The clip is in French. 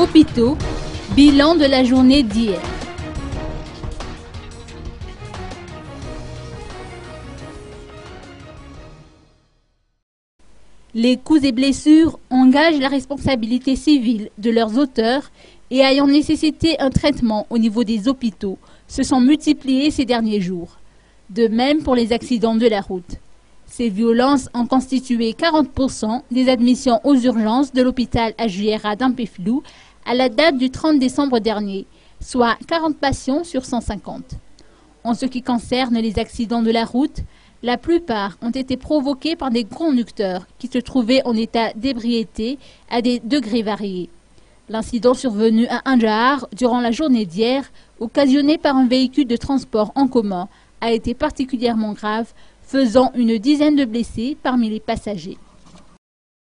Hôpitaux, bilan de la journée d'hier. Les coups et blessures engagent la responsabilité civile de leurs auteurs et ayant nécessité un traitement au niveau des hôpitaux se sont multipliés ces derniers jours. De même pour les accidents de la route. Ces violences ont constitué 40% des admissions aux urgences de l'hôpital HJRA d'Ampeflou à la date du 30 décembre dernier, soit 40 patients sur 150. En ce qui concerne les accidents de la route, la plupart ont été provoqués par des conducteurs qui se trouvaient en état d'ébriété à des degrés variés. L'incident survenu à Anjar durant la journée d'hier, occasionné par un véhicule de transport en commun, a été particulièrement grave, faisant une dizaine de blessés parmi les passagers.